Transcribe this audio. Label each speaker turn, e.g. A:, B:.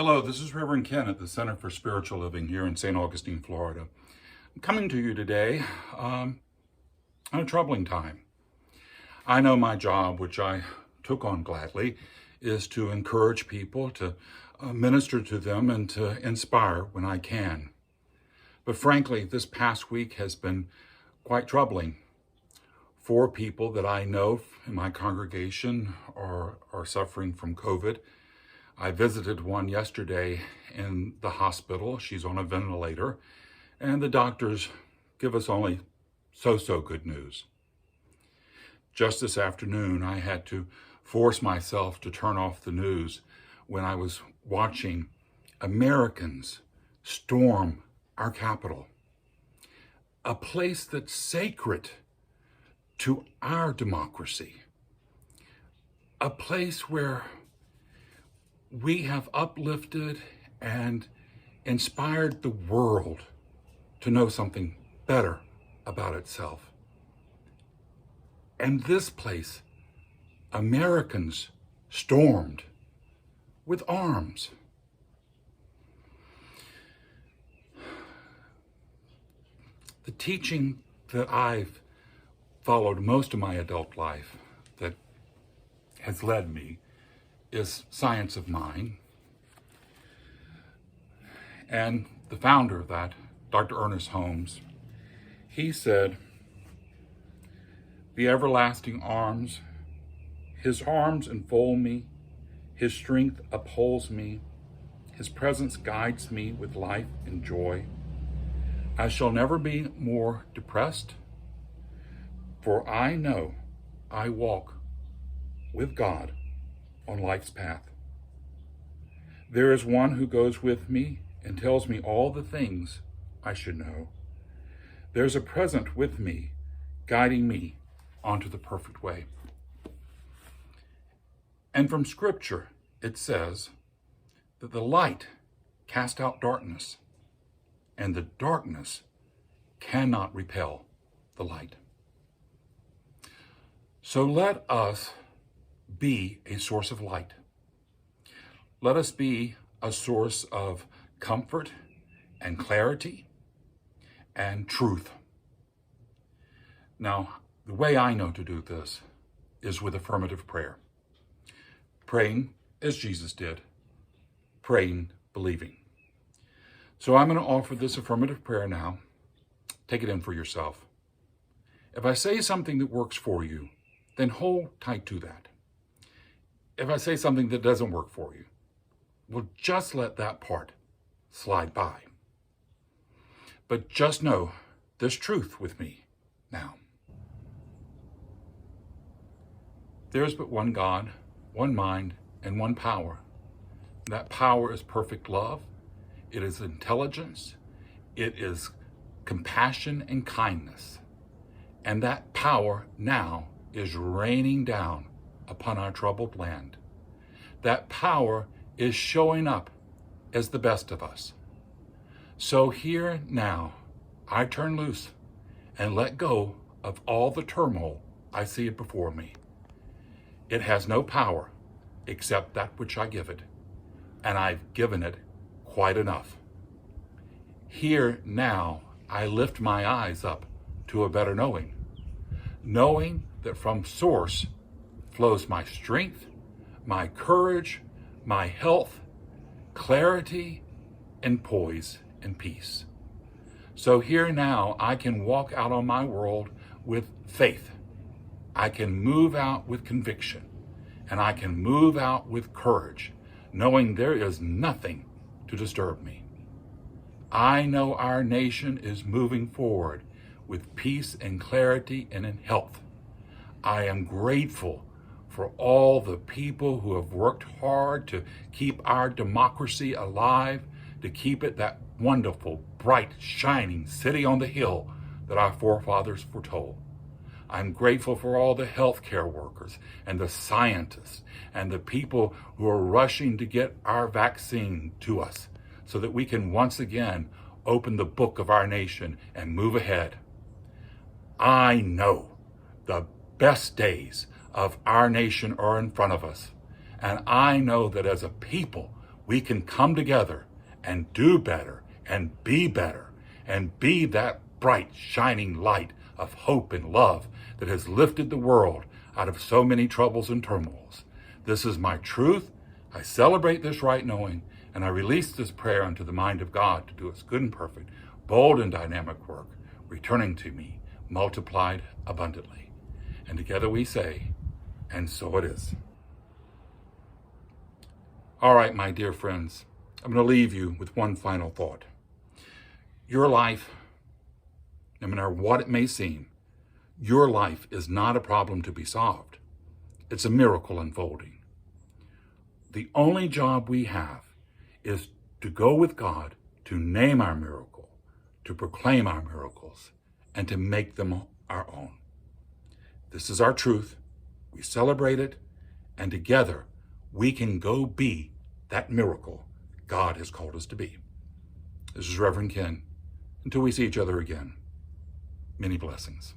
A: Hello, this is Reverend Ken at the Center for Spiritual Living here in St. Augustine, Florida. I'm coming to you today on a troubling time. I know my job, which I took on gladly, is to encourage people, to minister to them, and to inspire when I can. But frankly, this past week has been quite troubling. 4 people that I know in my congregation are suffering from COVID. I visited one yesterday in the hospital. She's on a ventilator, and the doctors give us only so good news. Just this afternoon, I had to force myself to turn off the news when I was watching Americans storm our Capitol, a place that's sacred to our democracy, a place where we have uplifted and inspired the world to know something better about itself. And this place, Americans stormed with arms. The teaching that I've followed most of my adult life that has led me is science of mind. And the founder of that, Dr. Ernest Holmes, he said, "The everlasting arms, his arms enfold me, his strength upholds me, his presence guides me with life and joy. I shall never be more depressed, for I know I walk with God on life's path. There is one who goes with me and tells me all the things I should know. There's a present with me, guiding me onto the perfect way." And from Scripture, it says that the light casts out darkness, and the darkness cannot repel the light. So let us be a source of light. Let us be a source of comfort and clarity and truth. Now, the way I know to do this is with affirmative prayer. Praying as Jesus did, praying, believing. So I'm going to offer this affirmative prayer now. Take it in for yourself. If I say something that works for you, then hold tight to that. If I say something that doesn't work for you, well, just let that part slide by. But just know this truth with me now. There is but one God, one mind, and one power. That power is perfect love. It is intelligence. It is compassion and kindness. And that power now is raining down upon our troubled land. That power is showing up as the best of us. So here now, I turn loose and let go of all the turmoil I see before me. It has no power except that which I give it, and I've given it quite enough. Here now, I lift my eyes up to a better knowing, knowing that from Source flows my strength, my courage, my health, clarity, and poise and peace. So here now, I can walk out on my world with faith. I can move out with conviction, and I can move out with courage, knowing there is nothing to disturb me. I know our nation is moving forward with peace and clarity and in health. I am grateful for all the people who have worked hard to keep our democracy alive, to keep it that wonderful, bright, shining city on the hill that our forefathers foretold. I'm grateful for all the healthcare workers and the scientists and the people who are rushing to get our vaccine to us so that we can once again open the book of our nation and move ahead. I know the best days of our nation are in front of us, and I know that as a people, we can come together and do better and be that bright, shining light of hope and love that has lifted the world out of so many troubles and turmoils. This is my truth. I celebrate this right knowing, and I release this prayer unto the mind of God to do its good and perfect, bold and dynamic work, returning to me, multiplied abundantly. And together we say, and so it is. All right, my dear friends, I'm going to leave you with one final thought. Your life, no matter what it may seem, your life is not a problem to be solved. It's a miracle unfolding. The only job we have is to go with God, to name our miracle, to proclaim our miracles, and to make them our own. This is our truth. We celebrate it, and together we can go be that miracle God has called us to be. This is Reverend Ken. Until we see each other again, many blessings.